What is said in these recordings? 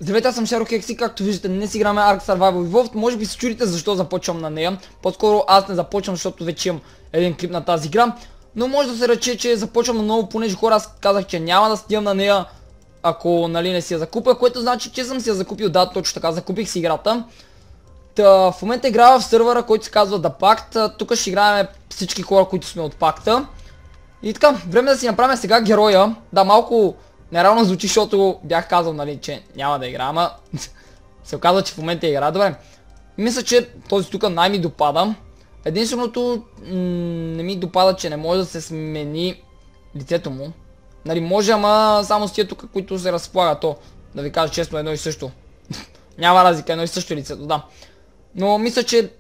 Здравейте, аз съм Шарохекс и както виждате днес играме Ark Survival Evolved. Може би се чудите защо започвам на нея. По-скоро аз не започвам, защото вече имам един клип на тази игра. Но може да се рече, че започвам наново, понеже хора аз казах, че няма да стигам на нея, ако нали не си я закупя, което значи, че съм си я закупил. Да, точно така, закупих си играта. В момента играя в сървъра, който се казва The Pact. Тук ще играем всички хора, които сме от пакта. И така, време да си направим сега героя. Да, малко неравно звучи, защото бях казал, нали, че няма да игра, ама се оказва, че в момента игра. Добре, мисля, че този тук най-ми допада. Единственото не ми допада, че не може да се смени лицето му. Нали, може, ама само с тия тук, които се разполага то. Да ви кажа честно, едно и също. Няма разлика, едно и също лицето, да. Но мисля, че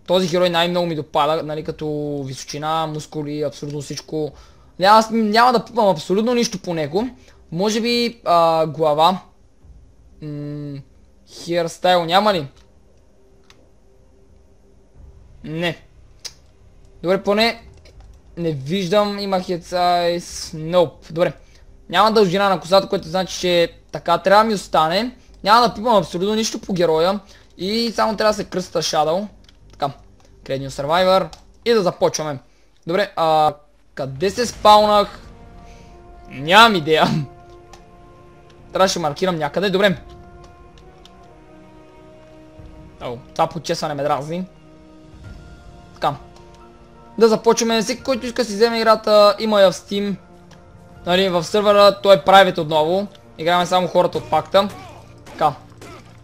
този герой най-много ми допада, нали, като височина, мускули, абсолютно всичко. Няма да пипам абсолютно нищо по него. Може би глава. Хейрстайл няма ли? Не. Добре, поне не виждам, има head size. Nope. Добре. Няма дължина на косата, което значи, че така трябва да ми остане. Няма да пипам абсолютно нищо по героя. И само трябва да се кръста Shadow. Така. Create New Survivor. И да започваме. Добре, къде се спаунах? Нямам идея. Трябваше да маркирам някъде. Добре. Това подчесване ме дразни. Така. Да започваме. Всеки, който иска си вземе играта, има я в Steam. Нали, в сървъра той е private отново. Играме само хората от пакта. Така.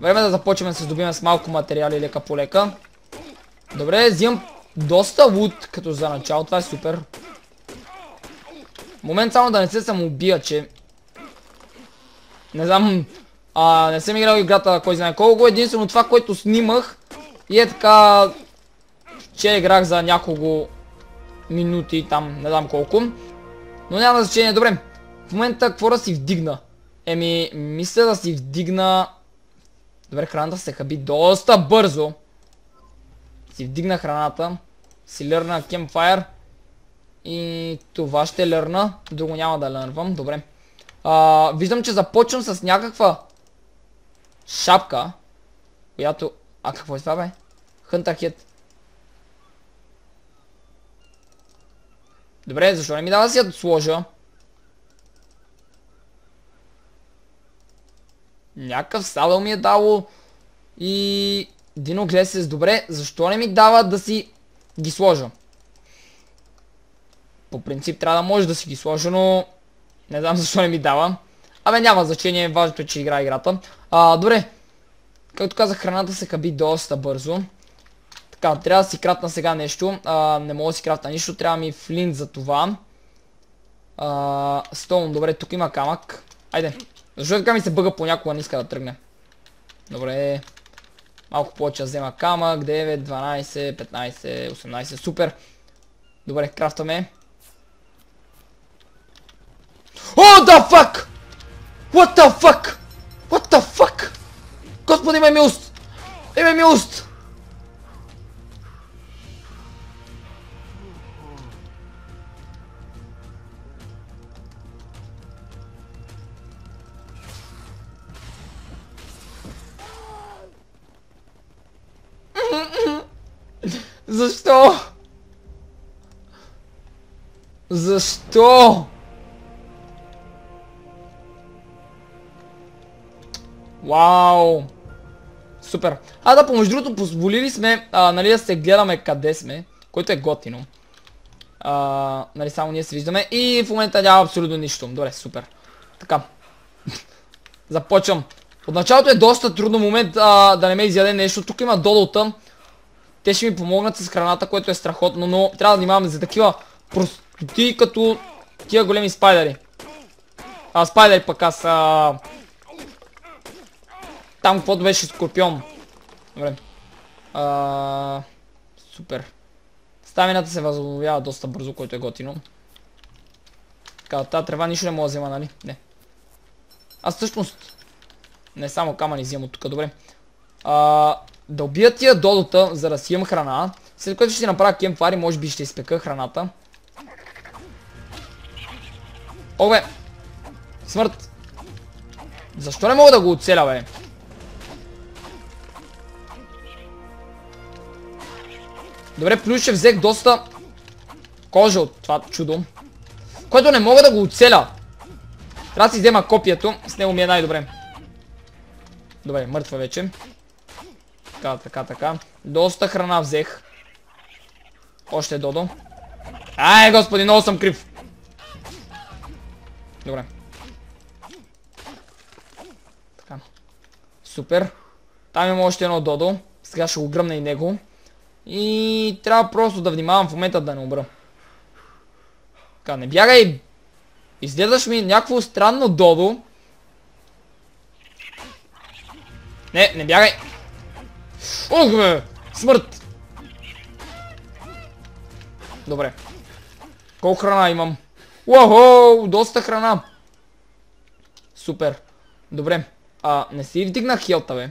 Време да започваме да се здобиме с малко материали лека по лека. Добре, взимам доста лут като за начало. Това е супер. Момент само да не се самоубия, че не знам, не съм играл играта кой знае колко. Единствено това, което снимах и е така, че играх за няколко минути там, не знам колко. Но няма значение. Добре, в момента какво да си вдигна? Мисля да си вдигна. Добре, храната се хаби доста бързо. Си вдигна храната. Си лърна Campfire. И това ще лърна. Друго няма да лърнвам. Добре. Виждам, че започвам с някаква шапка. Която... какво е това, бе? Hunter Head. Добре, защо не ми дава да си я сложа? Някакъв садъл ми е дало. И... Дино, гледа се с добре. Защо не ми дава да си ги сложа? По принцип трябва да може да си ги сложа, но не знам защо не ми дава. Абе няма значение, важното е, че игра играта. Добре. Както казах, храната се хаби доста бързо. Така, трябва да си крафтна сега нещо. Не мога да си крафтна нищо, трябва ми флинт за това. Стоун, добре, тук има камък. Айде. Защо така ми се бъга понякога, не иска да тръгне. Добре. Малко повече да взема камък. 9, 12, 15, 18, супер. Добре, крафтаме. What the fuck? What the fuck? What the fuck? Господи, имай милост! Имай милост! Защо? Защо? Вау! Супер! Да, помежду другото, позволили сме, нали, да се гледаме къде сме, което е готино. Нали, само ние се виждаме и в момента няма абсолютно нищо. Добре, супер. Така. Започвам. От началото е доста трудно момент да не ме изяде нещо. Тук има додота. Те ще ми помогнат с храната, което е страхотно, но трябва да внимаваме за такива простоти, като тия големи спайдери. Спайдери пък аз... Там каквото беше скорпион. Добре. Супер. Стамината се възобновява доста бързо, което е готино. Така, от тази трева нищо не мога да взема, нали? Не. Аз всъщност... Не само камъни взимам от тук, добре. Да убия тия додота, за да си имам храна. След което ще направя кемпфайр и може би ще изпека храната. О, бе! Смърт! Защо не мога да го оцеля, бе? Добре, плюс ще взех доста кожа от това чудо, което не мога да го оцеля. Трябва да си взема копието, с него ми е най-добре. Добре, мъртва вече. Така. Доста храна взех. Още додо. Ай, господи, много съм крив. Добре. Така. Супер. Там има още едно додо. Сега ще го гръмна и него. И трябва просто да внимавам в момента да не умра. Така, не бягай. Изгледаш ми някакво странно додо. Не бягай. Ох, бе! Смърт! Добре. Колко храна имам? Уахо! Доста храна. Супер. Добре. Не си вдигнах хелта, бе.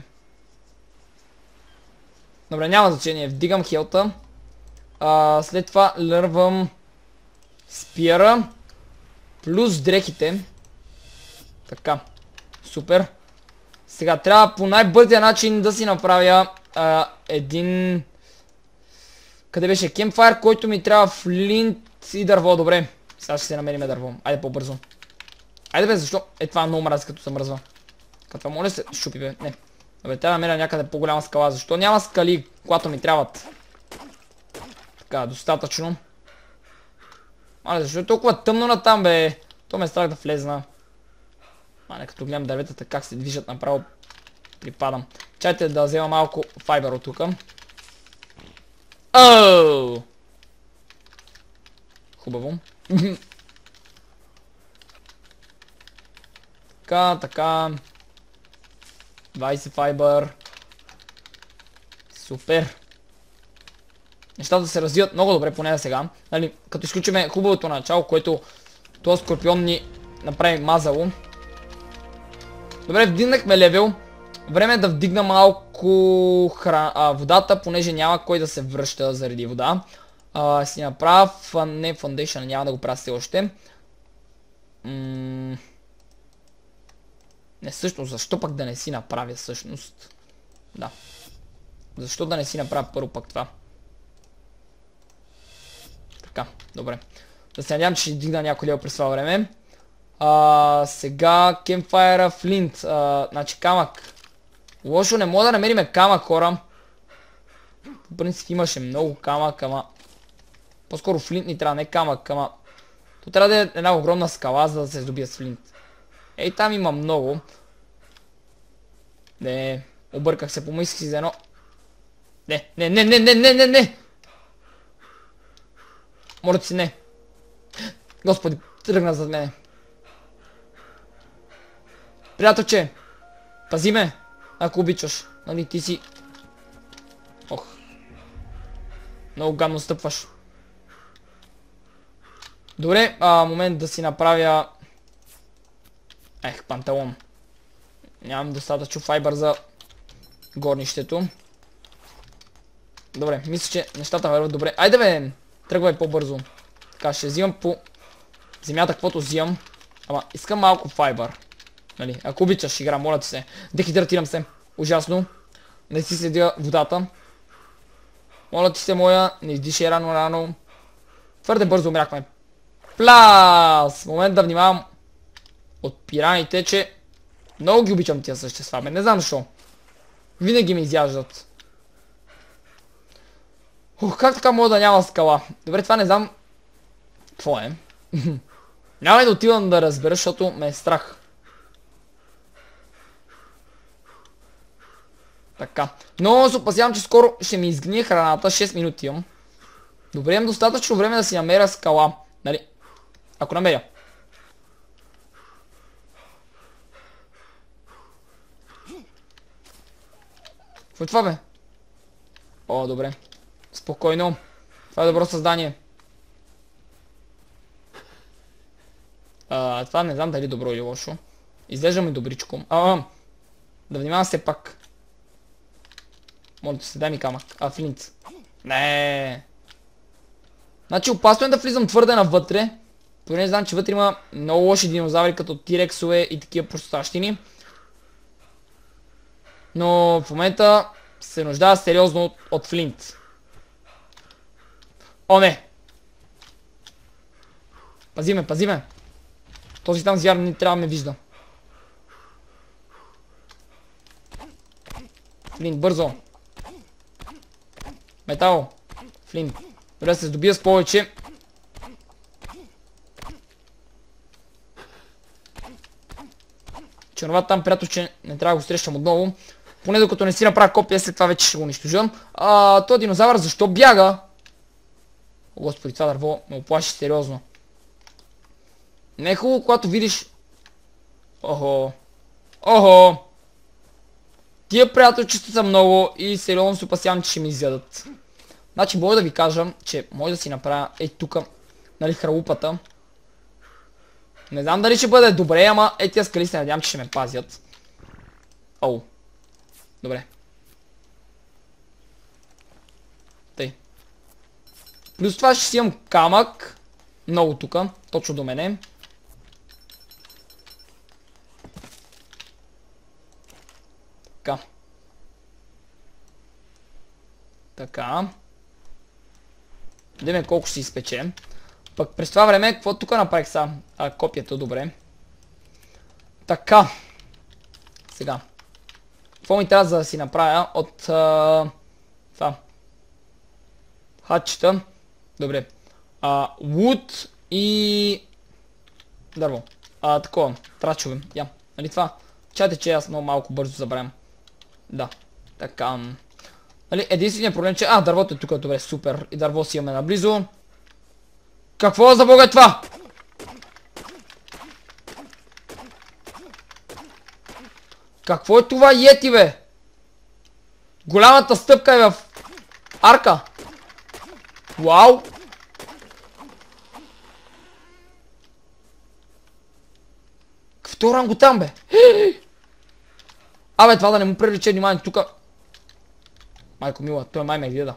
Добре, няма значение. Вдигам хелта. След това лървам спира. Плюс дрехите. Така. Супер. Сега трябва по най-бързия начин да си направя един... Къде беше? Кемпфайр, който ми трябва флинт и дърво. Добре. Сега ще се намерим дърво. Айде по-бързо. Айде бе, защо? Това много мрази като се мръзва. Като моля се щупи, бе. Не. Добре, трябва да намеря някъде по-голяма скала. Защо няма скали, когато ми трябват? Така, достатъчно. Мале, защо е толкова тъмно натам, бе? То ме е страх да влезна. Мале, като гледам дърветата как се движат направо, припадам. Чайте да взема малко файбър от тука. Оу! Хубаво. Така. 20 файбър. Супер. Нещата се развиват много добре, поне за сега. Нали, като изключиме хубавото начало, което този скорпион ни направи мазало. Добре, вдигнахме левел. Време е да вдигна малко водата, понеже няма кой да се връща заради вода. Си направя не фондейшън, няма да го правя все още. Не, всъщност, защо пък да не си направя всъщност? Да. Защо да не си направя първо пък това? Така, добре. Да се надявам, че ще дигна някой лево през това време. Сега кемпфайра флинт. Значи камък. Лошо, не мога да намериме камък, хора. В принцип имаше много камък, ама... По-скоро флинт ни трябва, не камък, ама... То трябва да е една огромна скала, за да се здобие с флинт. Ей, там има много. Не, обърках се, помислих си за едно... Не! Моля ти си, не. Господи, тръгна зад мене. Приятелче, пази ме, ако обичаш. Нали, ти си... Ох. Много гадно стъпваш. Добре, момент да си направя... панталон. Нямам достатъчно файбър за горнището. Добре, мисля, че нещата върват добре. Айде бе, тръгвай по-бързо. Така, ще взимам по земята, каквото взимам. Ама, искам малко файбър. Нали, ако обичаш игра, моля ти се. Дехидратирам се. Ужасно. Не си следя водата. Моля ти се, моя, не издишай рано. Твърде бързо умряхме. Плас! Момент да внимавам от пираните, че много ги обичам тия същества. Не знам защо. Винаги ми изяждат. Как така мога да няма скала? Добре, това не знам какво е. Няма да отивам да разбера, защото ме е страх. Така. Но се опасявам, че скоро ще ми изгние храната. 6 минути имам. Добре, имам достатъчно време да си намеря скала. Нали? Ако намеря. Какво е това, бе? О, добре. Спокойно. Това е добро създание. Това не знам дали добро или лошо. Изглежда ми добричко. Да внимавам се пак. Моля да се дай ми камък. Флинт. Не. Значи опасно е да влизам твърде навътре. Поне знам, че вътре има много лоши динозаври, като тирексове и такива простащини. Но в момента се нуждава сериозно от флинт. О, не! Пази ме, пази ме! Този там звяр не трябва да ме вижда. Флинт, бързо! Метал! Флинт. Добре, се здобия с повече. Чернова там, приятелче, не трябва да го срещам отново. Поне докато не си направя копия, след това вече ще го унищожам. Той динозавър защо бяга? О, господи, това дърво ме оплаши сериозно. Не е хубаво, когато видиш... Охо. Охо. Тия приятелчета са много и сериозно се опасявам, че ще ми изядат. Значи мога да ви кажа, че може да си направя тука, нали, хралупата. Не знам дали ще бъде добре, ама тия скали се надявам, че ще ме пазят. Оу. Добре. Тъй. Плюс това ще си имам камък. Много тука. Точно до мене. Така. Така. Видим колко ще си изпече. Пък през това време, какво тук направих сега? Копието, добре. Така. Сега. Какво ми трябва да си направя от... това. Хатчета. Добре. Wood и... дърво. Такова. Трачове. Я. Нали това? Чайте, че аз много малко бързо забравям. Да. Така. Нали, единственият проблем, че... дървото е тук. Добре, супер. И дърво си имаме наблизо. Какво за бога е това? Какво е това йети, бе? Голямата стъпка е в арка. Вау! Какъв орангутан, бе? Абе, това да не му привлече внимание тука. Майко мила, той май ме гледа.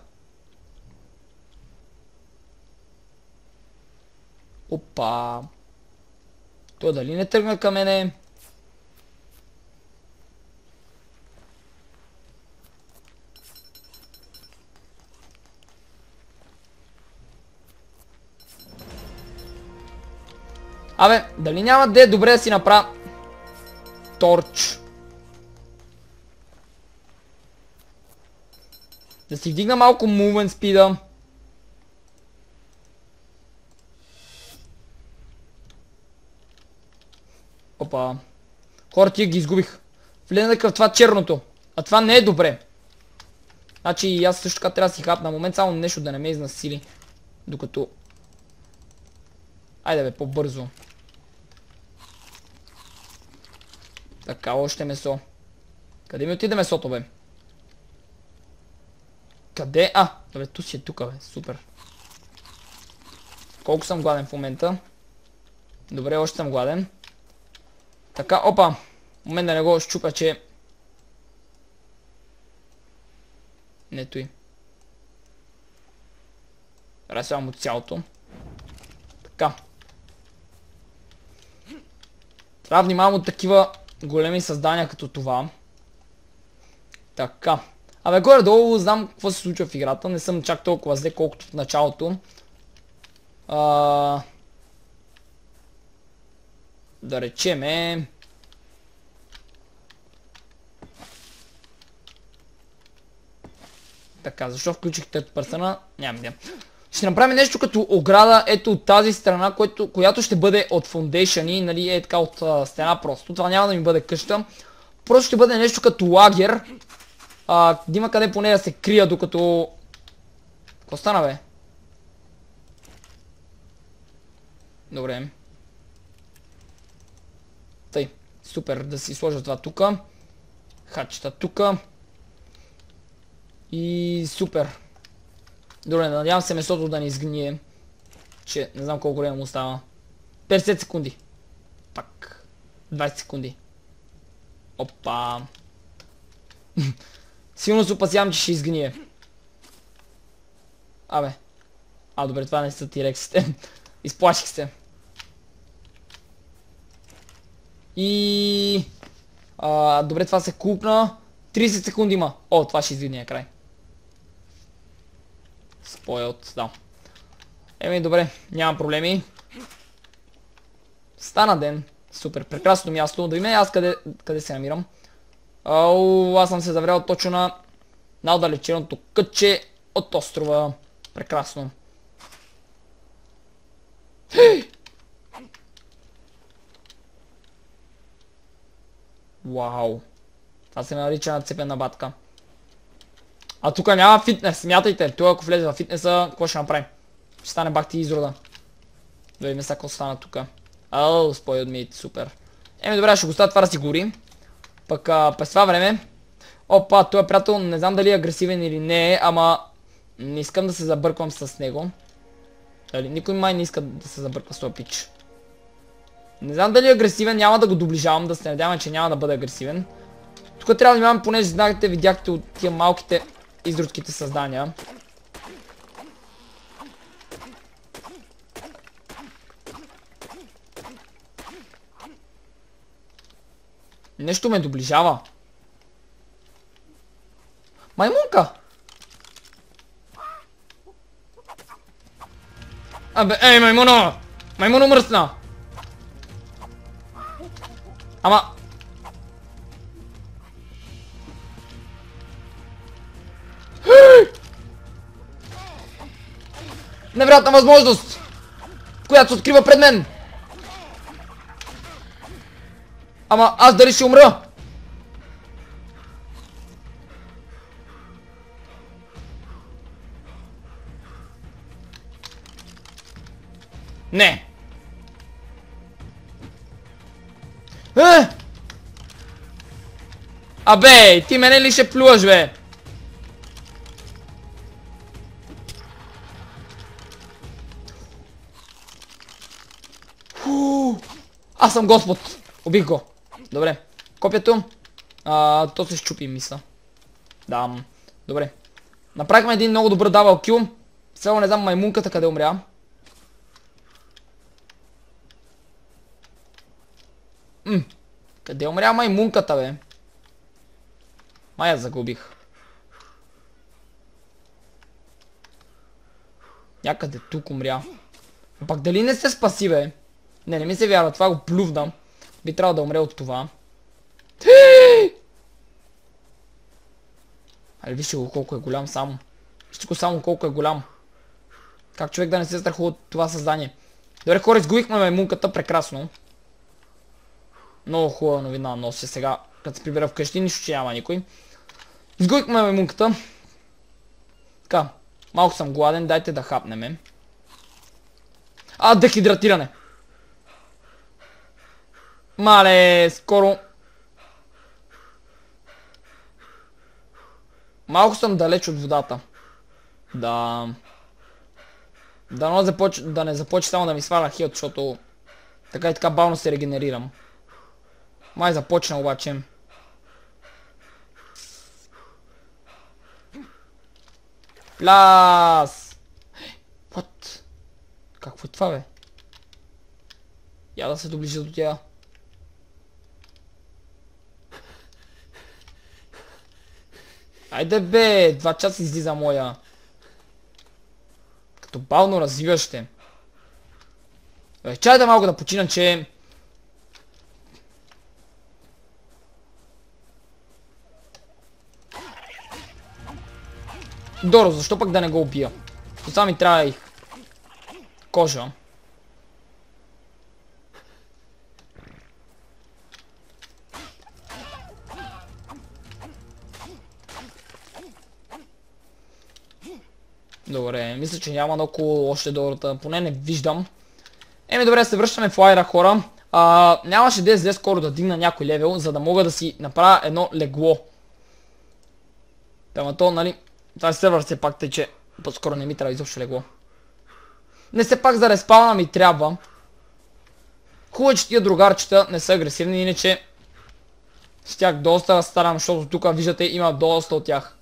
Опа. Той дали не тръгна към мене? Абе, дали няма да е добре да си направя торч? Да си вдигна малко movement speed-а. Опа. Хора, тия ги изгубих. Влезнах в това черното. А това не е добре. Значи и аз също така трябва да си хапна. Момент само нещо да не ме изнасили. Докато... Айде бе, по-бързо. Така, още месо. Къде ми отиде месото, бе? Къде? Добре, ту си е тука, бе. Супер. Колко съм гладен в момента? Добре, още съм гладен. Така, опа. Момент да не го щупя, че... Не той. Разсявам от цялото. Така. Трябва да внимавам от такива големи създания като това. Така. Абе, горе-долу знам какво се случва в играта. Не съм чак толкова зле, колкото в началото. Да речеме... Така, защо включих търт пърсъна? Нямам. Ще направим нещо като ограда, ето от тази страна, която ще бъде от фундейшъни, нали, е така от стена просто. Това няма да ми бъде къща. Просто ще бъде нещо като лагер. Да има къде поне да се крия, докато... Какво стана, бе? Добре. Тъй, супер, да си сложа това тука. Хачета тука. И супер. Добре, надявам се месото да не изгние. Че не знам колко време му остава. 50 секунди. Пак. 20 секунди. Опа. Силно се опасявам, че ще изгние. Абе. Добре, това не са тирексите. Изплаших се. И... добре, това се купна. 30 секунди има. О, това ще извидния край. Спойлд, да. Еми, добре, нямам проблеми. Стана ден. Супер, прекрасно място. Да видим аз къде се намирам. Аз съм се заврял точно на отдалеченото кътче от острова. Прекрасно. Вау. Това се нарича нацепена батка. А тук няма фитнес, смятайте. Тук ако влезе в фитнеса, какво ще направим? Ще стане бак ти изрода. Да видим сега какво стана тук. Спойлд мит, супер. Еми добре, ще го оставя това да си гори. Пък през това време... Опа, той приятел, не знам дали е агресивен или не е, ама... Не искам да се забърквам с него. Дали, никой май не иска да се забърква с този пич. Не знам дали е агресивен, няма да го доближавам, да се надяваме, че няма да бъде агресивен. Тук трябва да внимавам, понеже знаете, видяхте от тия малките изродските създания. Нещо ме доближава. Маймунка! Абе, ей, маймуно! Маймуно мръсна! Ама... Невероятна възможност! Която се открива пред мен! Ама аз дали ще умра? Не! Абе, ти мене ли ще плюваш, бе? Аз съм Господ. Убих го. Добре. Копието. То се щупи, мисля. Да. Добре. Направихме един много добър дабъл кил. Сега не знам маймунката къде умря. Къде умря маймунката, бе? Май я загубих. Някъде тук умря. Пак дали не се спаси, бе? Не ми се вярва, това го плювна. Би трябвало да умре от това. Али вижте го колко е голям само. Вижте го само колко е голям. Как човек да не се страхува от това създание. Добре хора, изгубихме маймунката, прекрасно. Много хубава новина нося сега. Като се прибера вкъщи, нищо че няма никой. Изгубихме маймунката. Така, малко съм гладен, дайте да хапнеме. Дехидратиране. Мале, скоро. Малко съм далеч от водата. Да. Да не започне само да ми сваля хилт, защото така и така бавно се регенерирам. Май започна обаче. Пляс! What? Какво е това, бе? Я да се доближа до тя. Айде бе, 2 часа излиза моя. Като бавно развиваще. Чайте малко да почина, че... Доро, защо пък да не го убия? То само ми трябва и кожа. Добре, мисля, че няма много още Дората, поне не виждам. Еми добре, се връщаме в лайра, хора. Нямаше да излезе скоро да дигна някой левел, за да мога да си направя едно легло. Тама то, нали, това се сървър все пак, тъй че по-скоро не ми трябва изобщо легло. Не все пак за респауна ми трябва. Хубаво, че тия другарчета не са агресивни, иначе с тях доста старам, защото тук виждате има доста от тях.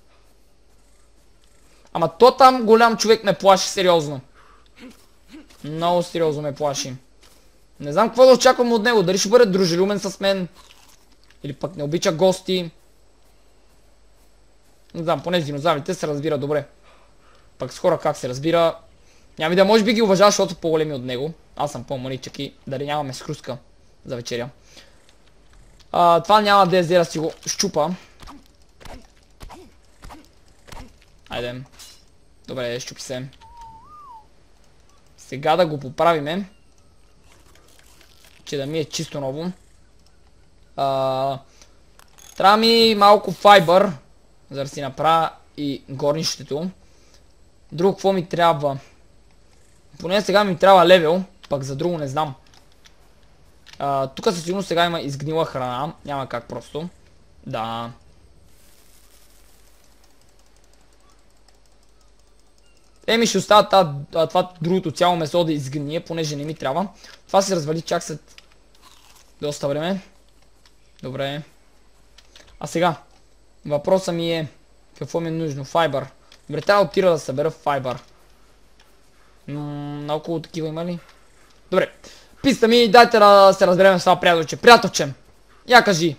Ама то там голям човек ме плаши сериозно. Много сериозно ме плаши. Не знам какво да очаквам от него, дали ще бъде дружелюбен с мен. Или пък не обича гости. Не знам, поне с динозаврите се разбира добре. Пък с хора как се разбира. Няма да може би ги уважава, защото са по-големи от него. Аз съм по-маличък и дали нямаме скруска за вечеря. Това няма да да си го щупа. Айде. Добре, щупи се. Сега да го поправиме. Че да ми е чисто ново. Трябва ми малко файбър, за да си направя и горнището. Друго какво ми трябва? Поне сега ми трябва левел, пък за друго не знам. Тук със сигурност сега има изгнила храна, няма как просто. Да. Ми ще оставя това другото цяло месо да изгние, понеже не ми трябва. Това се развали чак след доста време. Добре. А сега, въпросът ми е, какво ми е нужно? Файбър. Добре, трябва да отира да събера файбър. Наоколо такива има ли? Добре. Писта ми, дайте да се разберем с това приятелче. Приятелче, я кажи.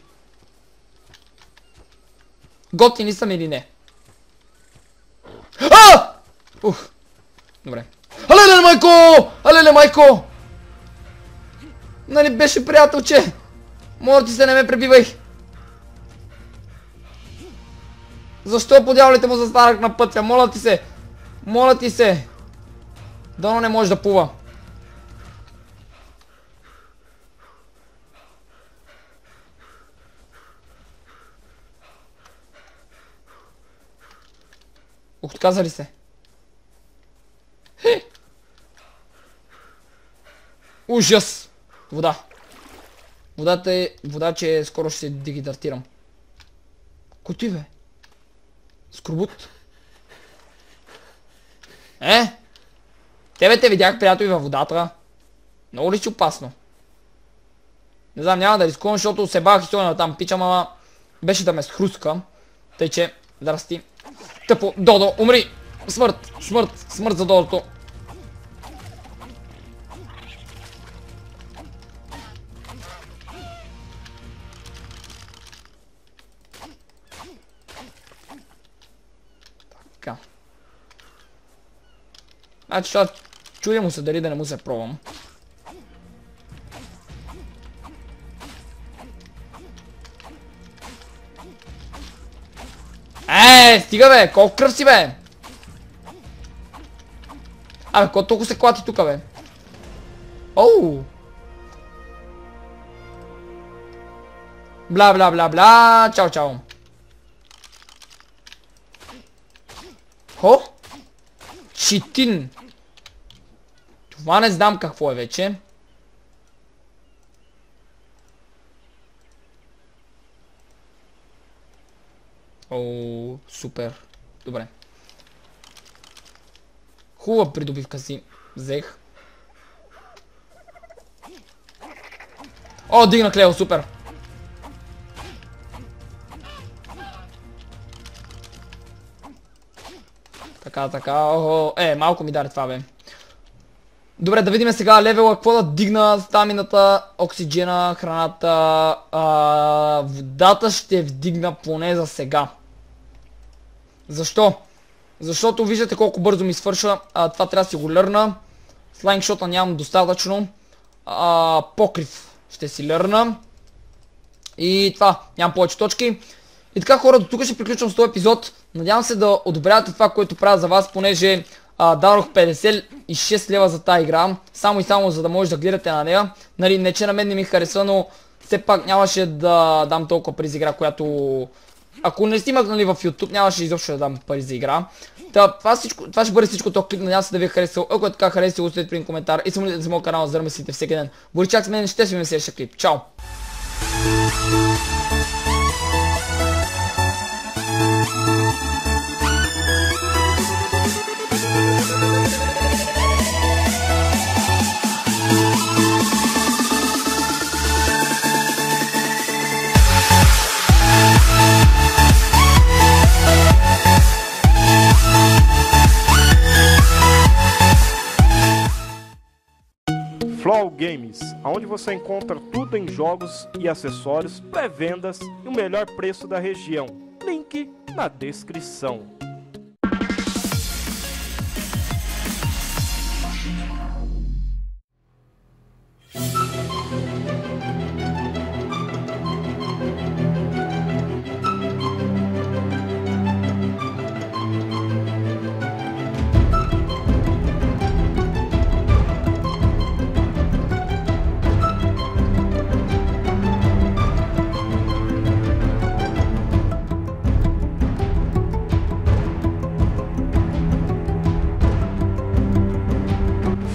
Готини съм или не? Добре. Алеле, майко! Алеле, майко! Нали беше приятелче? Моля ти се, не ме пребивай. Защо по дяволите му застанах на пътя? Моля ти се. Моля ти се. Дано не може да плува. Отказа ли се? Ужас! Вода. Водата е... Вода, че скоро ще се дегидратирам. Коти бе? Скорбут? Тебе те видях, приятели, във водата. Много ли си опасно? Не знам, няма да рискувам, защото се бах и стоя там пичам, ама беше да ме схруска. Тъй че, здрасти. Тъпо, Додо, умри! Смърт, смърт, смърт за Додото. Така. Значи това чудя му се дали да не му се пробвам. Стига бе! Колко кръв си бе! Абе, колко толкова се клати тука бе? Оу! Бла бла бла бла! Чао чао! Хо? Читин! Това не знам какво е вече. О, супер. Добре. Хубава придобивка си взех. О, дигнах лево, супер. Така, така. О, малко ми даде това бе. Добре, да видим сега левела, какво да дигна, стамината, оксиджена, храната, водата ще вдигна поне за сега. Защо? Защото виждате колко бързо ми свърша, това трябва да си го лърна. Слайнгшота нямам достатъчно. Покрив ще си лърна. И това, нямам повече точки. И така хора, до тук ще приключвам с този епизод. Надявам се да одобрявате това, което правя за вас, понеже дадох 56 лева за тази игра. Само и само за да може да гледате на нея. Нали, не че на мен не ми харесва, но все пак нямаше да дам толкова пари за игра, която... Ако не снимах, нали, в YouTube, нямаше изобщо да дам пари за игра. Това ще бъде всичко този клип, надявам се да ви е харесал. Ако е така, харесайте го, оставете един коментар и се молите за моят канал, за да мислите всеки ден. Боричак с мен, ще се видим в следващия клип. Чао! Flow Games, onde você encontra tudo em jogos e acessórios, pré-vendas e o melhor preço da região. link na descrição.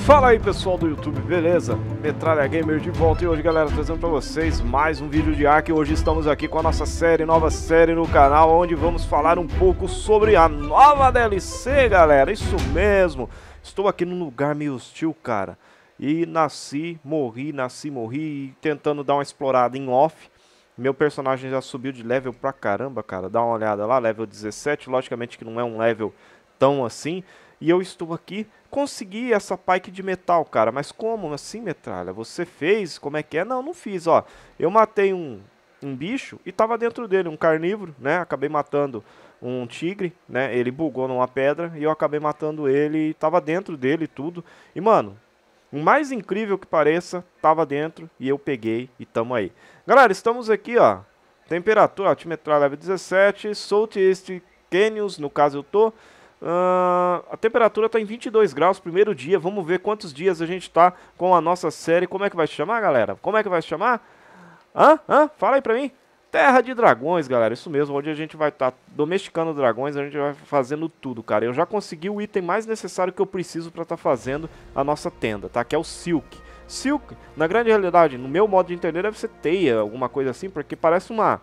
Fala aí pessoal do YouTube, beleza? Metralha Gamer de volta e hoje, galera, trazendo pra vocês mais um vídeo de Ark. Hoje estamos aqui com a nossa nova série no canal, onde vamos falar um pouco sobre a nova DLC, galera. Isso mesmo, estou aqui num lugar meio hostil, cara. E nasci, morri, tentando dar uma explorada em off. Meu personagem já subiu de level pra caramba, cara. Dá uma olhada lá, level 17, logicamente que não é um level tão assim. E eu estou aqui, consegui essa pike de metal, cara. Mas como assim, Metralha? Você fez? Como é que é? Não, não fiz, ó. Eu matei um bicho e tava dentro dele, um carnívoro, né? Acabei matando um tigre, né? Ele bugou numa pedra e eu acabei matando ele e tava dentro dele e tudo. E, mano, o mais incrível que pareça, tava dentro e eu peguei e tamo aí. Galera, estamos aqui, ó. Temperatura, ó, Metralha level 17, Southeast Canyons, no caso eu tô. A temperatura está em 22 graus, primeiro dia. Vamos ver quantos dias a gente está com a nossa série. Como é que vai se chamar, galera? Como é que vai se chamar? Fala aí pra mim. Terra de Dragões, galera. Isso mesmo, onde a gente vai estar domesticando dragões. A gente vai fazendo tudo, cara. Eu já consegui o item mais necessário que eu preciso para estar fazendo a nossa tenda, tá? Que é o Silk. Silk, na grande realidade, no meu modo de entender, deve ser teia, alguma coisa assim, porque parece uma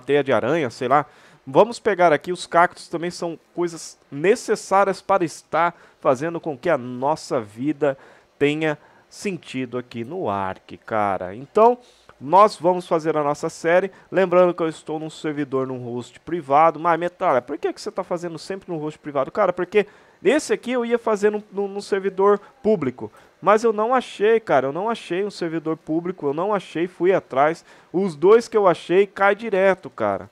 teia de aranha, sei lá. Vamos pegar aqui, os cactos também são coisas necessárias para estar fazendo com que a nossa vida tenha sentido aqui no Ark, cara. Então, nós vamos fazer a nossa série, lembrando que eu estou num servidor, num host privado. Mas, Metralha, por que você está fazendo sempre num host privado? Cara, porque esse aqui eu ia fazer num servidor público. Mas eu não achei, cara, eu não achei um servidor público, eu não achei, fui atrás. Os dois que eu achei, cai direto, cara.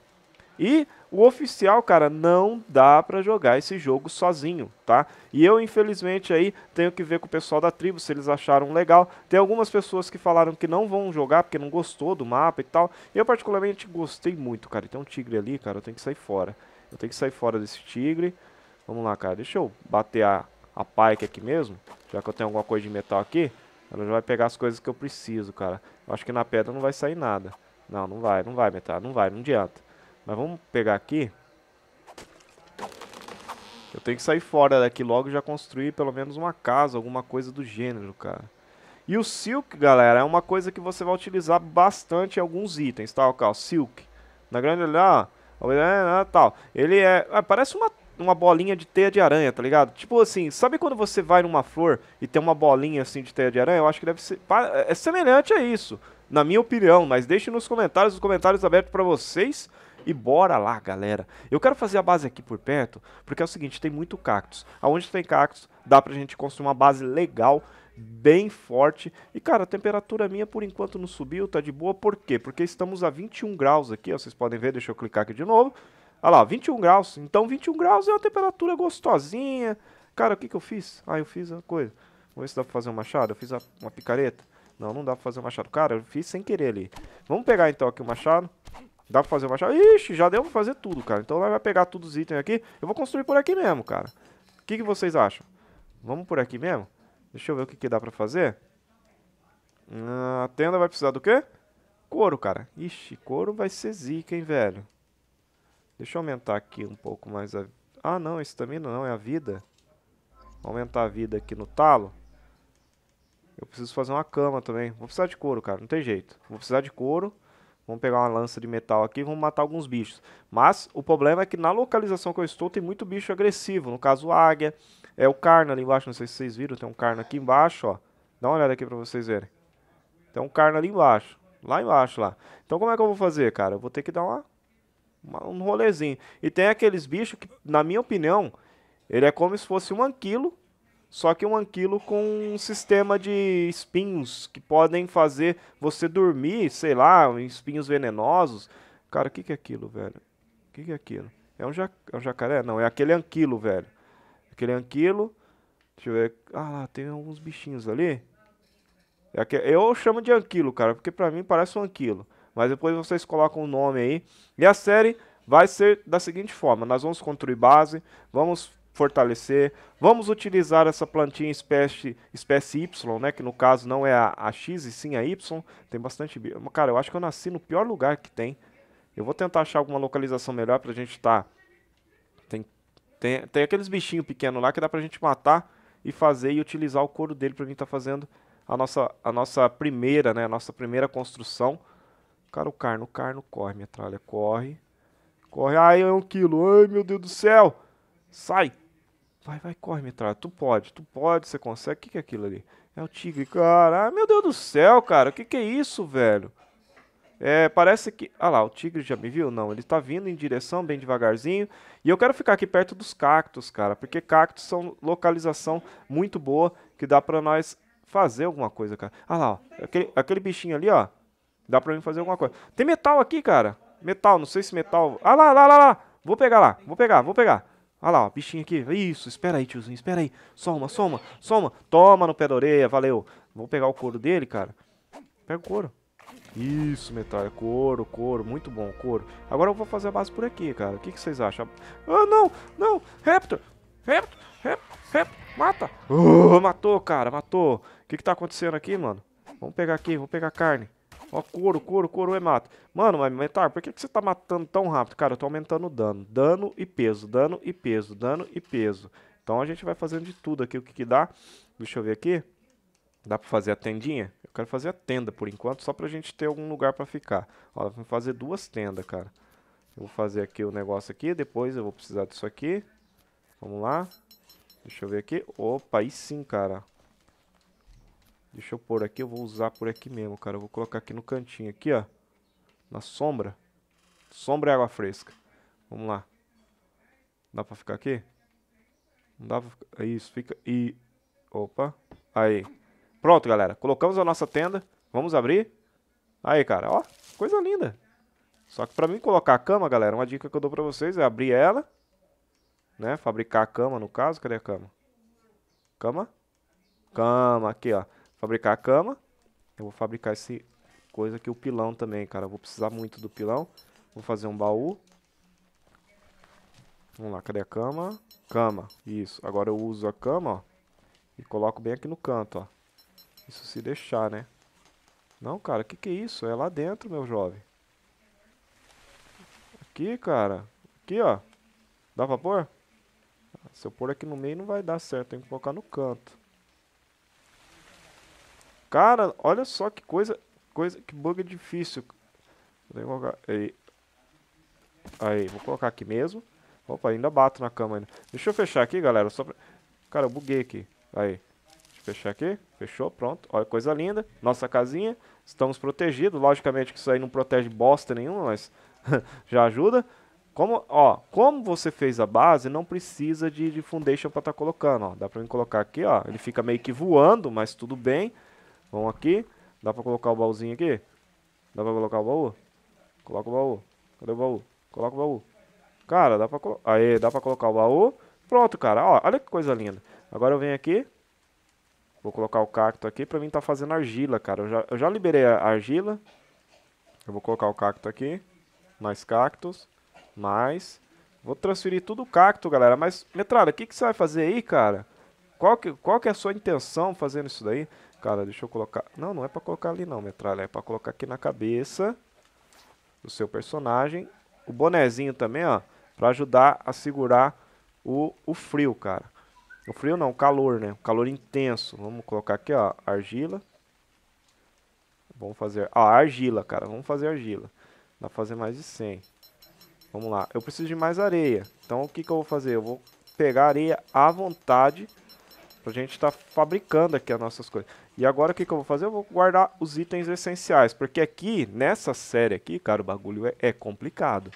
E o oficial, cara, não dá pra jogar esse jogo sozinho, tá? E eu, infelizmente, aí tenho que ver com o pessoal da tribo se eles acharam legal. Tem algumas pessoas que falaram que não vão jogar porque não gostou do mapa e tal. Eu, particularmente, gostei muito, cara. E tem um tigre ali, cara, eu tenho que sair fora. Eu tenho que sair fora desse tigre. Vamos lá, cara. Deixa eu bater a pike aqui mesmo, já que eu tenho alguma coisa de metal aqui. Ela já vai pegar as coisas que eu preciso, cara. Eu acho que na pedra não vai sair nada. Não vai, metal, não adianta. Mas vamos pegar aqui. Eu tenho que sair fora daqui logo e já construir pelo menos uma casa, alguma coisa do gênero, cara. E o Silk, galera, é uma coisa que você vai utilizar bastante em alguns itens, tá? O Silk. Na grande olhada, tal. Ele parece uma bolinha de teia de aranha, tá ligado? Tipo assim, sabe quando você vai numa flor e tem uma bolinha assim de teia de aranha? Eu acho que deve ser... É semelhante a isso, na minha opinião. Mas deixe nos comentários, os comentários abertos pra vocês. E bora lá, galera. Eu quero fazer a base aqui por perto, porque é o seguinte, tem muito cactus. Aonde tem cactus, dá pra gente construir uma base legal, bem forte. E, cara, a temperatura minha, por enquanto, não subiu, tá de boa. Por quê? Porque estamos a 21 graus aqui, ó, vocês podem ver, deixa eu clicar aqui de novo. Olha lá, 21 graus. Então, 21 graus é uma temperatura gostosinha. Cara, o que eu fiz? Eu fiz uma coisa. Vamos ver se dá pra fazer um machado. Eu fiz uma picareta. Não dá pra fazer um machado. Cara, eu fiz sem querer ali. Vamos pegar, então, aqui o machado. Dá pra fazer uma chave? Ixi, já deu pra fazer tudo, cara. Então vai pegar todos os itens aqui. Eu vou construir por aqui mesmo, cara. O que vocês acham? Vamos por aqui mesmo? Deixa eu ver o que dá pra fazer. A tenda vai precisar do quê? Couro, cara. Ixi, couro vai ser zica, hein, velho. Deixa eu aumentar aqui um pouco mais a... não, esse também não, é a vida. Vou aumentar a vida aqui no talo. Eu preciso fazer uma cama também. Vou precisar de couro, cara. Não tem jeito. Vou precisar de couro. Vamos pegar uma lança de metal aqui e vamos matar alguns bichos. Mas o problema é que na localização que eu estou tem muito bicho agressivo. No caso, a águia. É o carno ali embaixo, não sei se vocês viram. Tem um carno aqui embaixo, ó. Dá uma olhada aqui pra vocês verem. Tem um carno ali embaixo. Lá embaixo, lá. Então como é que eu vou fazer, cara? Eu vou ter que dar um rolezinho. E tem aqueles bichos que, na minha opinião, ele é como se fosse um anquilo. Só que um anquilo com um sistema de espinhos que podem fazer você dormir, sei lá, espinhos venenosos. Cara, o que é aquilo, velho? O que é aquilo? É um jacaré? Não, é aquele anquilo, velho. Aquele anquilo. Deixa eu ver. Ah, lá, tem alguns bichinhos ali. Eu chamo de anquilo, cara, porque pra mim parece um anquilo. Mas depois vocês colocam o nome aí. E a série vai ser da seguinte forma. Nós vamos construir base, vamos fortalecer, vamos utilizar essa plantinha espécie Y, né? Que no caso não é a X e sim a Y. Tem bastante... Cara, eu acho que eu nasci no pior lugar que tem. Eu vou tentar achar alguma localização melhor pra gente estar... Tem aqueles bichinhos pequenos lá que dá pra gente matar e fazer e utilizar o couro dele pra gente estar fazendo a nossa primeira, né? A nossa primeira construção. Cara, o carno corre, metralha, corre. Corre, ai, é 1 quilo, ai, meu Deus do céu. Sai. Vai, corre, metralha, tu pode, você consegue. O que é aquilo ali? É o tigre, cara. Ai, meu Deus do céu, cara, o que é isso, velho? Parece que... Ah lá, o tigre já me viu? Não, ele tá vindo em direção bem devagarzinho. E eu quero ficar aqui perto dos cactos, cara. Porque cactos são localização muito boa que dá pra nós fazer alguma coisa, cara. Ah lá, ó. Aquele bichinho ali, ó. Dá pra mim fazer alguma coisa. Tem metal aqui, cara. Metal, não sei se metal... Ah lá. Vou pegar lá, vou pegar. Ah lá, ó, bichinho aqui. Isso, espera aí, tiozinho, espera aí. Soma. Toma no pé da orelha, valeu. Vou pegar o couro dele, cara. Pega o couro. Isso, metralha, couro, muito bom, couro. Agora eu vou fazer a base por aqui, cara. O que vocês acham? Ah, não, Raptor, mata. Matou, cara, matou. O que tá acontecendo aqui, mano? Vamos pegar aqui, vou pegar carne. Ó, couro, e mata. Mano, mas metal, por que você tá matando tão rápido? Cara, eu tô aumentando o dano. Dano e peso. Então a gente vai fazendo de tudo aqui, o que dá. Deixa eu ver aqui. Dá pra fazer a tendinha? Eu quero fazer a tenda por enquanto, só pra gente ter algum lugar pra ficar. Ó, vamos fazer 2 tendas, cara. Eu vou fazer aqui o negócio aqui, depois eu vou precisar disso aqui. Vamos lá. Deixa eu ver aqui. Opa, aí sim, cara. Deixa eu pôr aqui, eu vou usar por aqui mesmo, cara. Eu vou colocar aqui no cantinho, aqui, ó. Na sombra. Sombra e água fresca. Vamos lá. Dá pra ficar aqui? Não dá pra ficar... Isso, fica... E... Opa. Aí. Pronto, galera. Colocamos a nossa tenda. Vamos abrir. Aí, cara. Ó, coisa linda. Só que pra mim colocar a cama, galera, uma dica que eu dou pra vocês é abrir ela. Né? Fabricar a cama, no caso. Cadê a cama? Cama, aqui, ó. Fabricar a cama. Eu vou fabricar esse coisa aqui, o pilão também, cara. Eu vou precisar muito do pilão. Vou fazer um baú. Vamos lá, cadê a cama? Cama, isso. Agora eu uso a cama, ó. E coloco bem aqui no canto, ó. Isso se deixar, né? Não, cara, que é isso? É lá dentro, meu jovem. Aqui, cara. Aqui, ó. Dá pra pôr? Se eu pôr aqui no meio não vai dar certo. Tem que colocar no canto. Cara, olha só que que bug difícil. Vou colocar... Aí, vou colocar aqui mesmo. Opa, ainda bato na cama ainda. Deixa eu fechar aqui, galera. Só pra... Cara, eu buguei aqui. Aí. Fechar aqui, fechou, pronto, olha que coisa linda, nossa casinha, estamos protegidos, logicamente que isso aí não protege bosta nenhuma, mas já ajuda. Como você fez a base, não precisa de foundation para estar colocando, ó, dá pra mim colocar aqui, ó, ele fica meio que voando, mas tudo bem, vamos aqui, dá pra colocar o baúzinho aqui, dá pra colocar o baú, coloca o baú, cadê o baú, coloca o baú, cara, dá pra colocar o baú, pronto, cara, ó, olha que coisa linda, agora eu venho aqui. Vou colocar o cacto aqui pra mim tá fazendo argila, cara. Eu já liberei a argila. Eu vou colocar o cacto aqui. Mais cactos. Vou transferir tudo o cacto, galera. Mas, metralha, o que você vai fazer aí, cara? Qual que é a sua intenção fazendo isso daí? Cara, deixa eu colocar... Não é pra colocar ali não, metralha. É pra colocar aqui na cabeça do seu personagem. O bonezinho também, ó. Pra ajudar a segurar o frio, cara. O frio não, o calor, né? O calor intenso. Vamos colocar aqui, ó, argila. Vamos fazer... argila, cara. Vamos fazer argila. Dá pra fazer mais de 100. Vamos lá. Eu preciso de mais areia. Então, o que eu vou fazer? Eu vou pegar areia à vontade pra gente estar fabricando aqui as nossas coisas. E agora, o que eu vou fazer? Eu vou guardar os itens essenciais. Porque aqui, nessa série aqui, cara, o bagulho é complicado.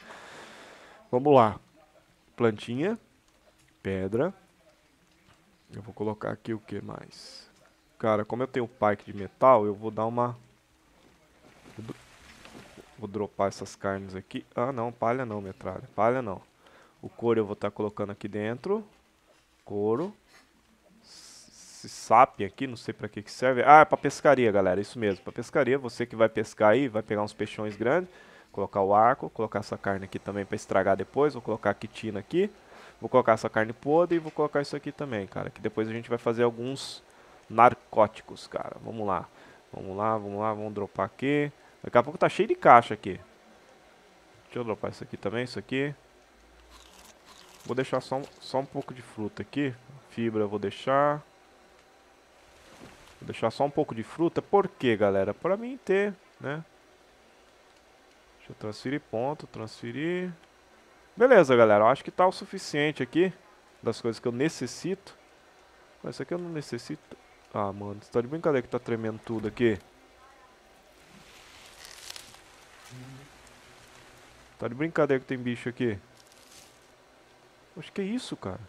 Vamos lá. Plantinha. Pedra. Eu vou colocar aqui o que mais? Cara, como eu tenho pike de metal, eu vou dar uma... Vou dropar essas carnes aqui. Ah, não, palha não, metralha. Palha não. O couro eu vou estar colocando aqui dentro. Couro. Esse sapien aqui, não sei pra que serve. Ah, é pra pescaria, galera. Isso mesmo, pra pescaria. Você que vai pescar aí, vai pegar uns peixões grandes. Colocar o arco. Colocar essa carne aqui também pra estragar depois. Vou colocar a quitina aqui. Vou colocar essa carne podre e vou colocar isso aqui também, cara. Que depois a gente vai fazer alguns narcóticos, cara. Vamos lá. Vamos lá, vamos lá. Vamos dropar aqui. Daqui a pouco tá cheio de caixa aqui. Deixa eu dropar isso aqui também, isso aqui. Vou deixar só um pouco de fruta aqui. Fibra eu vou deixar. Vou deixar só um pouco de fruta. Por quê, galera? Pra mim ter, né? Deixa eu transferir ponto, transferir. Beleza, galera. Eu acho que tá o suficiente aqui das coisas que eu necessito. Mas isso aqui eu não necessito. Ah, mano, você tá de brincadeira que tá tremendo tudo aqui. Tá de brincadeira que tem bicho aqui. Acho que é isso, cara.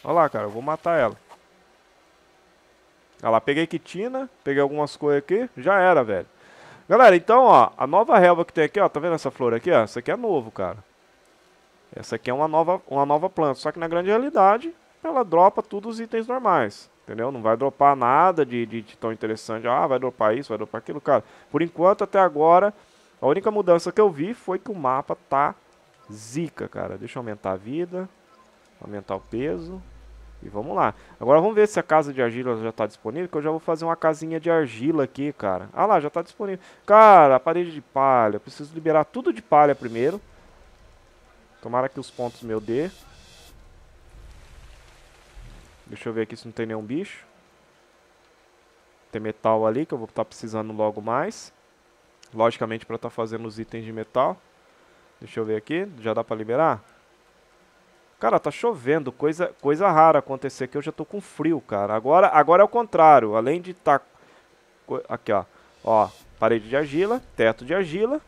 Olha lá, cara, eu vou matar ela. Olha lá, peguei quitina, peguei algumas coisas aqui, já era, velho. Galera, então, ó, a nova relva que tem aqui, ó, tá vendo essa flor aqui, ó? Essa aqui é novo, cara. Essa aqui é uma nova planta, só que na grande realidade, ela dropa todos os itens normais. Entendeu? Não vai dropar nada de tão interessante. Ah, vai dropar isso, vai dropar aquilo, cara. Por enquanto, até agora, a única mudança que eu vi foi que o mapa tá zica, cara. Deixa eu aumentar a vida. Aumentar o peso. E vamos lá. Agora vamos ver se a casa de argila já tá disponível, que eu já vou fazer uma casinha de argila aqui, cara. Ah lá, já tá disponível. Cara, a parede de palha. Eu preciso liberar tudo de palha primeiro. Tomara que os pontos meu dê. Deixa eu ver aqui se não tem nenhum bicho. Tem metal ali que eu vou estar precisando logo mais. Logicamente para estar fazendo os itens de metal. Deixa eu ver aqui. Já dá para liberar? Cara, tá chovendo. Coisa rara acontecer aqui. Eu já tô com frio, cara. Agora é o contrário. Além de estar... Aqui, ó. Ó, parede de argila. Teto de argila.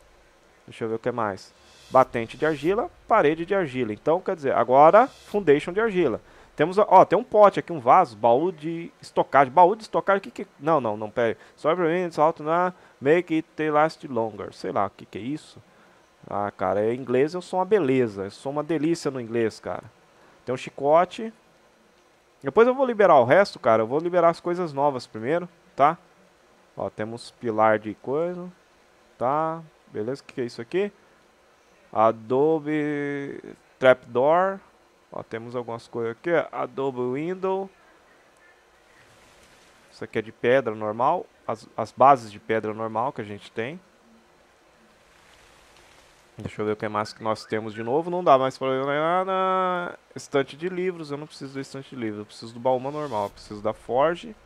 Deixa eu ver o que mais. Batente de argila. Parede de argila. Então, quer dizer, agora foundation de argila. Temos, ó, tem um pote aqui, um vaso, baú de estocagem. Baú de estocagem, o que. Não, pera aí. Só pra mim, salto na make it last longer. Sei lá, o que é isso? Ah, cara, em inglês eu sou uma beleza. Eu sou uma delícia no inglês, cara. Tem um chicote. Depois eu vou liberar o resto, cara. Eu vou liberar as coisas novas primeiro, tá? Ó, temos pilar de coisa. Tá, beleza, o que é isso aqui? Adobe Trapdoor. Ó, temos algumas coisas aqui, Adobe Window. Isso aqui é de pedra normal. As bases de pedra normal que a gente tem. Deixa eu ver o que mais que nós temos de novo. Não dá mais para olhar na estante de livros. Eu não preciso da estante de livros. Eu preciso do baú normal. Eu preciso da forge.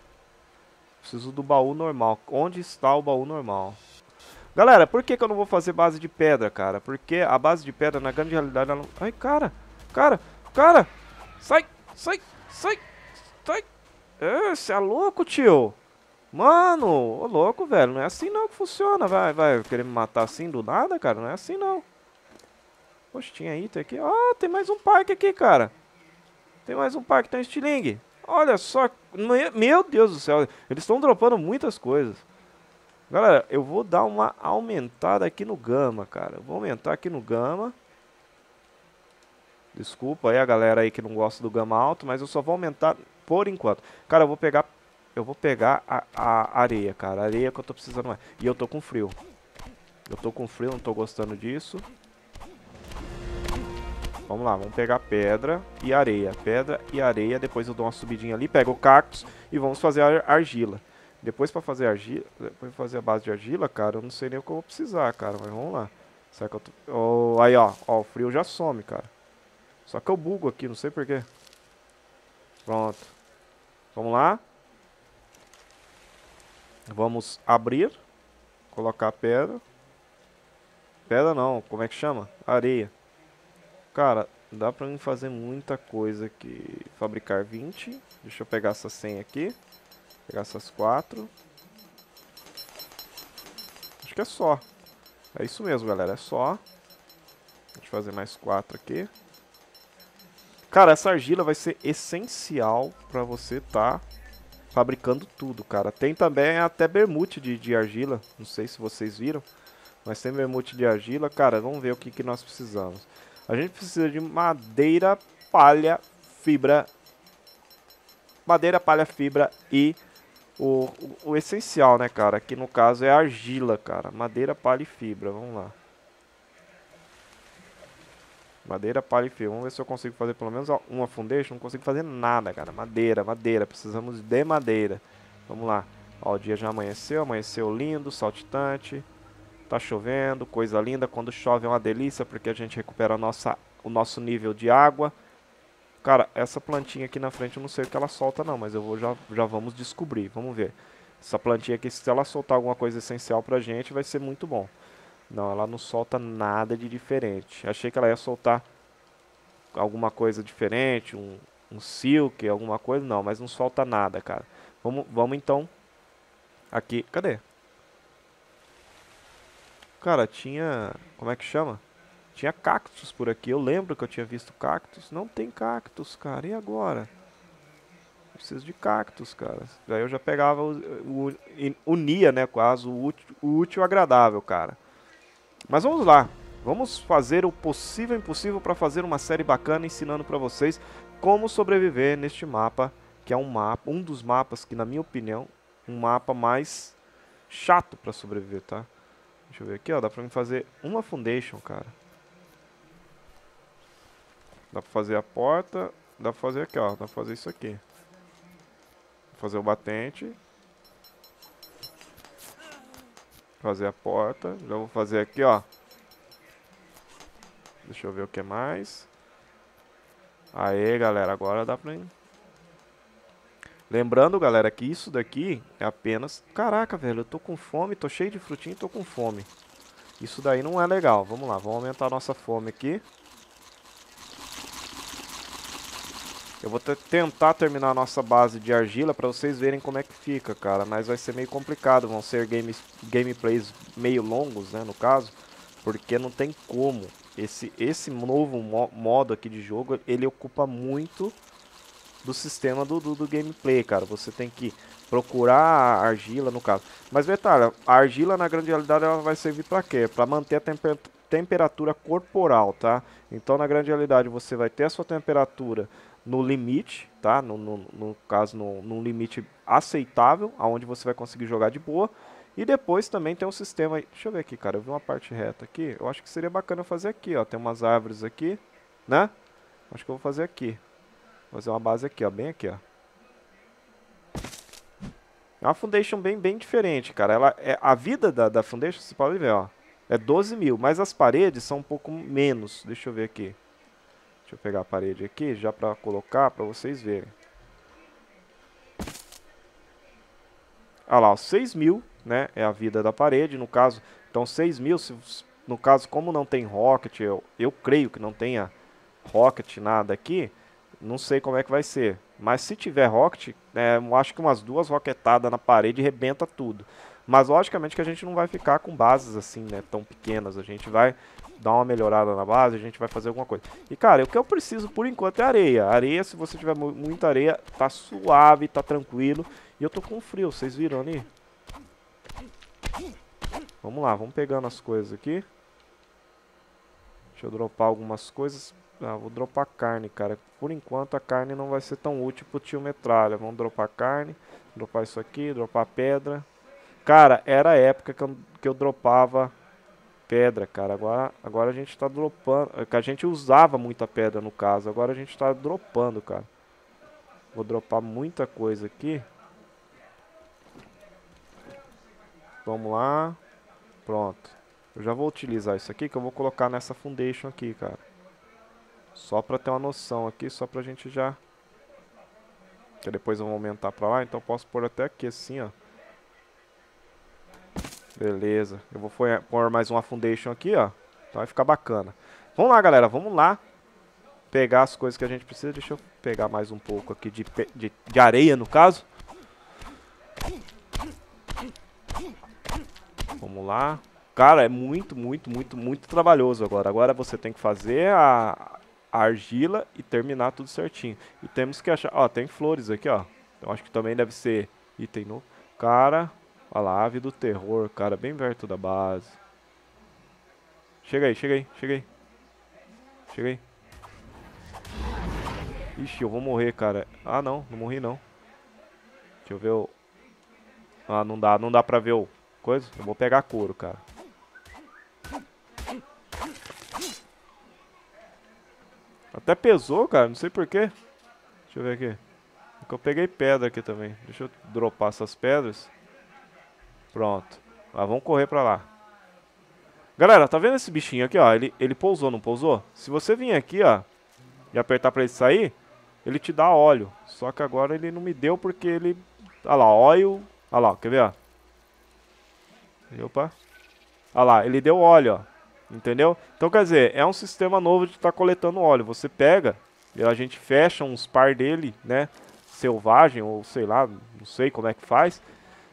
Preciso do baú normal. Onde está o baú normal? Galera, por que eu não vou fazer base de pedra, cara? Porque a base de pedra, na grande realidade, ela não... Ai, cara! Sai! Você é louco, tio? Mano, ô louco, velho. Não é assim não que funciona. Vai querer me matar assim do nada, cara? Não é assim não. Poxa, tinha item aqui. Ah, tem mais um parque aqui, cara. Tem mais um parque, tem um estilingue. Olha só. Meu Deus do céu. Eles estão dropando muitas coisas. Galera, eu vou dar uma aumentada aqui no gama, cara. Eu vou aumentar aqui no gama. Desculpa aí a galera aí que não gosta do gama alto, mas eu só vou aumentar por enquanto. Cara, eu vou pegar a areia, cara. A areia que eu tô precisando mais. E eu tô com frio. Não tô gostando disso. Vamos lá, vamos pegar pedra e areia. Pedra e areia, depois eu dou uma subidinha ali, pego o cactus e vamos fazer a argila. Depois pra fazer argila, depois pra fazer a base de argila, cara, eu não sei nem o que eu vou precisar, cara, mas vamos lá. Será que eu tô... Oh, aí, ó, o frio já some, cara. Só que eu bugo aqui, não sei porquê. Pronto. Vamos lá. Vamos abrir. Colocar pedra. Pedra não, como é que chama? Areia. Cara, dá pra mim fazer muita coisa aqui. Fabricar 20. Deixa eu pegar essa 100 aqui. Pegar essas 4. Acho que é só. É isso mesmo, galera. É só. Deixa eu fazer mais 4 aqui. Cara, essa argila vai ser essencial pra você tá fabricando tudo, cara. Tem também até bermute de argila. Não sei se vocês viram. Mas tem bermute de argila. Cara, vamos ver o que nós precisamos. A gente precisa de madeira, palha, fibra. Madeira, palha, fibra e o essencial, né, cara? Que no caso é argila, cara. Madeira, palha e fibra. Vamos lá. Madeira, palha e fibra. Vamos ver se eu consigo fazer pelo menos uma foundation. Não consigo fazer nada, cara. Madeira, madeira. Precisamos de madeira. Vamos lá. Ó, o dia já amanheceu. Amanheceu lindo, saltitante. Tá chovendo, coisa linda. Quando chove é uma delícia, porque a gente recupera o nosso nível de água. Cara, essa plantinha aqui na frente eu não sei o que ela solta não, mas já vamos descobrir. Vamos ver. Essa plantinha aqui, se ela soltar alguma coisa essencial pra gente, vai ser muito bom. Não, ela não solta nada de diferente. Achei que ela ia soltar alguma coisa diferente, um silk, alguma coisa. Não, mas não solta nada, cara. Vamos então aqui. Cadê? Cara, tinha... Como é que chama? Tinha cactos por aqui. Eu lembro que eu tinha visto cactos. Não tem cactos, cara. E agora? Preciso de cactos, cara. Daí eu já pegava, unia, né, quase, o útil ao agradável, cara. Mas vamos lá. Vamos fazer o possível e impossível para fazer uma série bacana ensinando para vocês como sobreviver neste mapa, que é um dos mapas que, na minha opinião, um mapa mais chato para sobreviver, tá? Deixa eu ver aqui, ó. Dá pra mim fazer uma foundation, cara. Dá pra fazer a porta. Dá pra fazer aqui, ó. Dá pra fazer isso aqui. Fazer o batente. Fazer a porta. Já vou fazer aqui, ó. Deixa eu ver o que mais. Aê, galera. Agora dá pra ir. Lembrando, galera, que isso daqui é apenas... Caraca, velho. Eu tô com fome. Tô cheio de frutinha e tô com fome. Isso daí não é legal. Vamos lá. Vamos aumentar a nossa fome aqui. Eu vou tentar terminar a nossa base de argila para vocês verem como é que fica, cara. Mas vai ser meio complicado. Vão ser gameplays meio longos, né, no caso. Porque não tem como. Esse novo modo aqui de jogo, ele ocupa muito do sistema do gameplay, cara. Você tem que procurar a argila, no caso. Mas detalhe, a argila, na grande realidade, ela vai servir para quê? Para manter a temperatura corporal, tá? Então, na grande realidade, você vai ter a sua temperatura no limite, tá? No caso, num limite aceitável, aonde você vai conseguir jogar de boa. E depois também tem um sistema... Deixa eu ver aqui, cara. Eu vi uma parte reta aqui. Eu acho que seria bacana fazer aqui, ó. Tem umas árvores aqui, né? Acho que eu vou fazer aqui. Vou fazer uma base aqui, ó. Bem aqui, ó. É uma foundation bem diferente, cara. Ela a vida da foundation, você pode ver, ó. É 12 mil, mas as paredes são um pouco menos. Deixa eu ver aqui. Deixa eu pegar a parede aqui, já pra colocar, pra vocês verem. Olha lá, ó, 6 mil, né, é a vida da parede, no caso. Então 6 mil, no caso, como não tem rocket, eu creio que não tenha rocket nada aqui, não sei como é que vai ser. Mas se tiver rocket, eu acho que umas 2 roquetadas na parede rebenta tudo. Mas logicamente que a gente não vai ficar com bases assim, né, tão pequenas. A gente vai dar uma melhorada na base, a gente vai fazer alguma coisa. E cara, o que eu preciso por enquanto é areia. Areia, se você tiver muita areia, tá suave, tá tranquilo. E eu tô com frio, vocês viram ali? Vamos lá, vamos pegando as coisas aqui. Deixa eu dropar algumas coisas. Ah, vou dropar carne, cara. Por enquanto a carne não vai ser tão útil pro tio Metralha. Vamos dropar carne, dropar isso aqui, dropar pedra. Cara, era a época que eu dropava pedra, cara. Agora a gente tá dropando. Que a gente usava muita pedra no caso. Agora a gente tá dropando, cara. Vou dropar muita coisa aqui. Vamos lá. Pronto. Eu já vou utilizar isso aqui que eu vou colocar nessa foundation aqui, cara. Só pra ter uma noção aqui, só pra gente já... Que depois eu vou aumentar pra lá, então eu posso pôr até aqui assim, ó. Beleza. Eu vou pôr mais uma foundation aqui, ó. Então vai ficar bacana. Vamos lá, galera. Vamos lá. Pegar as coisas que a gente precisa. Deixa eu pegar mais um pouco aqui de areia, no caso. Vamos lá. Cara, é muito trabalhoso agora. Agora você tem que fazer a argila e terminar tudo certinho. E temos que achar... Ó, tem flores aqui, ó. Eu acho que também deve ser item novo. Cara, olha lá, ave do terror, cara, bem perto da base. Chega aí, chega aí, chega aí. Chega aí. Ixi, eu vou morrer, cara. Ah, não, não morri não. Deixa eu ver o... Ah, não dá pra ver o coisa. Eu vou pegar couro, cara. Até pesou, cara, não sei porquê. Deixa eu ver aqui. Porque eu peguei pedra aqui também. Deixa eu dropar essas pedras. Pronto. Ah, vamos correr pra lá. Galera, tá vendo esse bichinho aqui, ó? Ele pousou, não pousou? Se você vir aqui, ó, e apertar pra ele sair, ele te dá óleo. Só que agora ele não me deu porque ele... Olha lá, óleo... Olha lá, quer ver, ó? Opa. Olha lá, ele deu óleo, ó. Entendeu? Então, quer dizer, é um sistema novo de estar coletando óleo. Você pega e a gente fecha uns par dele, né? Selvagem, ou sei lá, não sei como é que faz.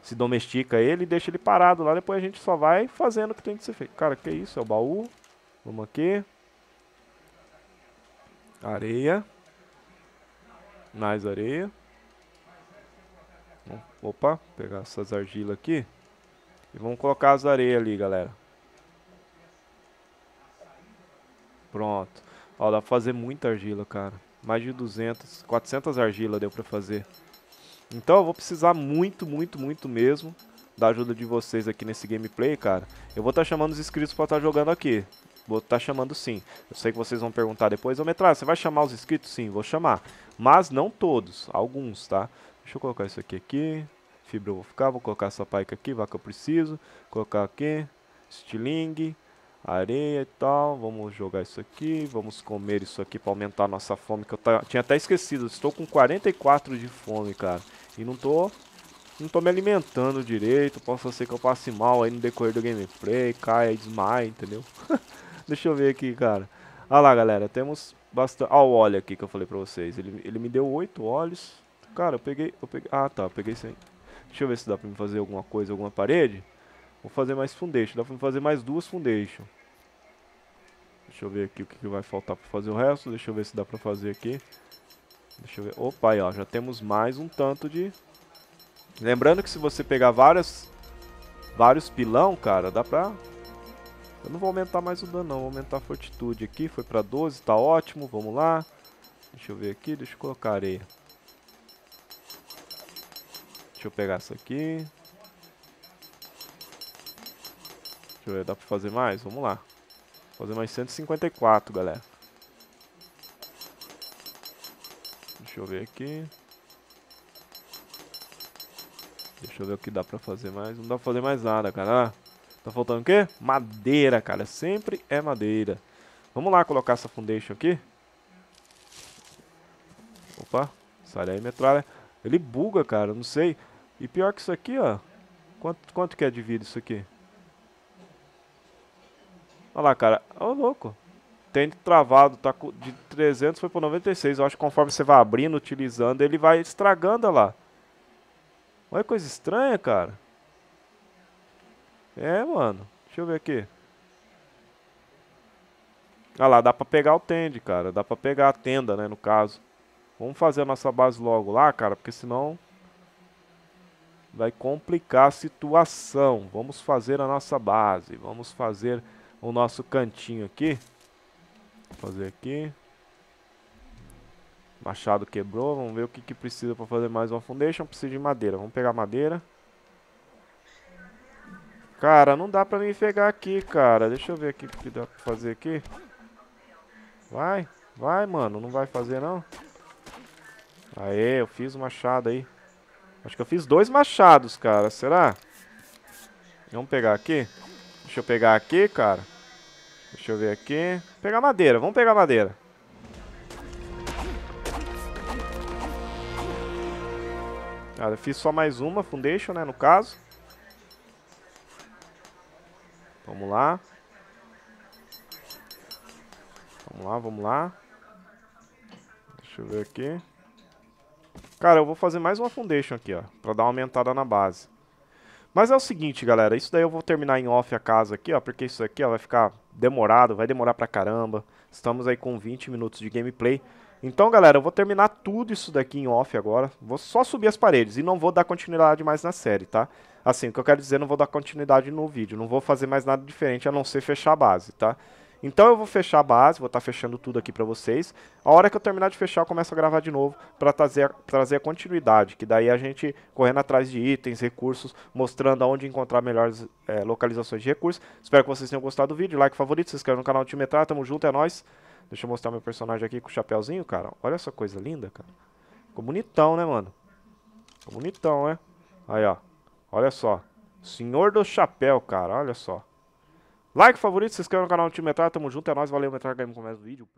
Se domestica ele e deixa ele parado lá. Depois a gente só vai fazendo o que tem que ser feito. Cara, que isso? É o baú. Vamos aqui. Areia. Mais areia. Opa, pegar essas argilas aqui. E vamos colocar as areias ali, galera. Pronto. Ó, dá pra fazer muita argila, cara. Mais de 200, 400 argila deu pra fazer. Então eu vou precisar muito mesmo da ajuda de vocês aqui nesse gameplay, cara. Eu vou estar chamando os inscritos pra estar jogando aqui. Vou estar chamando sim. Eu sei que vocês vão perguntar depois. Ô, Metralha, você vai chamar os inscritos? Sim, vou chamar. Mas não todos, alguns, tá? Deixa eu colocar isso aqui. Fibra eu vou ficar, vou colocar essa paica aqui, vaca eu preciso. Colocar aqui, estilingue, areia e tal. Vamos jogar isso aqui, vamos comer isso aqui pra aumentar a nossa fome, que eu tinha até esquecido. Estou com 44 de fome, cara. E não tô me alimentando direito. Posso ser que eu passe mal aí no decorrer do gameplay, caia e desmaie, entendeu? Deixa eu ver aqui, cara. Olha lá, galera, temos bastante... Olha o óleo aqui que eu falei pra vocês. Ele me deu 8 óleos. Cara, eu peguei... Ah, tá, eu peguei 100. Deixa eu ver se dá pra me fazer alguma coisa, alguma parede. Vou fazer mais foundation. Dá pra me fazer mais 2 foundation. Deixa eu ver aqui o que vai faltar pra fazer o resto. Deixa eu ver se dá pra fazer aqui. Deixa eu ver. Opa, aí, ó. Já temos mais um tanto de... Lembrando que se você pegar vários pilão, cara, dá pra... Eu não vou aumentar mais o dano, não. Vou aumentar a fortitude aqui. Foi pra 12, tá ótimo. Vamos lá. Deixa eu ver aqui. Deixa eu colocar areia. Deixa eu pegar essa aqui. Deixa eu ver, dá pra fazer mais? Vamos lá. Vou fazer mais 154, galera. Deixa eu ver aqui. Deixa eu ver o que dá pra fazer mais. Não dá pra fazer mais nada, cara. Ah, tá faltando o quê? Madeira, cara. Sempre é madeira. Vamos lá colocar essa foundation aqui. Opa. Sai daí, metralha. Ele buga, cara. Não sei. E pior que isso aqui, ó. Quanto que é de vida isso aqui? Olha lá, cara. Ô, louco. Tem travado. Tá de 300 foi pra 96. Eu acho que conforme você vai abrindo, utilizando, ele vai estragando, olha lá. Olha que coisa estranha, cara. É, mano. Deixa eu ver aqui. Olha lá, dá pra pegar o tende, cara. Dá pra pegar a tenda, né, no caso. Vamos fazer a nossa base logo lá, cara, porque senão vai complicar a situação. Vamos fazer a nossa base. Vamos fazer o nosso cantinho aqui. Vou fazer aqui. Machado quebrou. Vamos ver o que precisa para fazer mais uma foundation. Precisa de madeira. Vamos pegar madeira. Cara, não dá pra mim pegar aqui, cara. Deixa eu ver aqui o que dá pra fazer aqui. Vai. Vai, mano. Não vai fazer, não? Aê, eu fiz o machado aí. Acho que eu fiz 2 machados, cara. Será? Vamos pegar aqui. Deixa eu pegar aqui, cara. Deixa eu ver aqui. Pegar madeira. Vamos pegar madeira. Ah, eu fiz só mais uma foundation, né, no caso. Vamos lá. Vamos lá, vamos lá. Deixa eu ver aqui. Cara, eu vou fazer mais uma foundation aqui, ó. Pra dar uma aumentada na base. Mas é o seguinte, galera. Isso daí eu vou terminar em off a casa aqui, ó. Porque isso aqui, ó, vai ficar demorado. Vai demorar pra caramba. Estamos aí com 20 minutos de gameplay. Então, galera, eu vou terminar tudo isso daqui em off agora. Vou só subir as paredes e não vou dar continuidade mais na série, tá? Assim, o que eu quero dizer, não vou dar continuidade no vídeo. Não vou fazer mais nada diferente a não ser fechar a base, tá? Então eu vou fechar a base, vou estar fechando tudo aqui pra vocês. A hora que eu terminar de fechar, eu começo a gravar de novo pra trazer a continuidade. Que daí a gente correndo atrás de itens, recursos, mostrando aonde encontrar melhores localizações de recursos. Espero que vocês tenham gostado do vídeo. Like, favorito, se inscreve no canal do Time Metralha. Tamo junto, é nóis. Deixa eu mostrar meu personagem aqui com o chapéuzinho, cara. Olha essa coisa linda, cara. Ficou bonitão, né, mano? Ficou bonitão, né? Aí, ó. Olha só. Senhor do Chapéu, cara. Olha só. Like, favorito, se inscreve no canal do Time Metralha. Tamo junto, é nóis. Valeu, Metralha Game com mais um vídeo.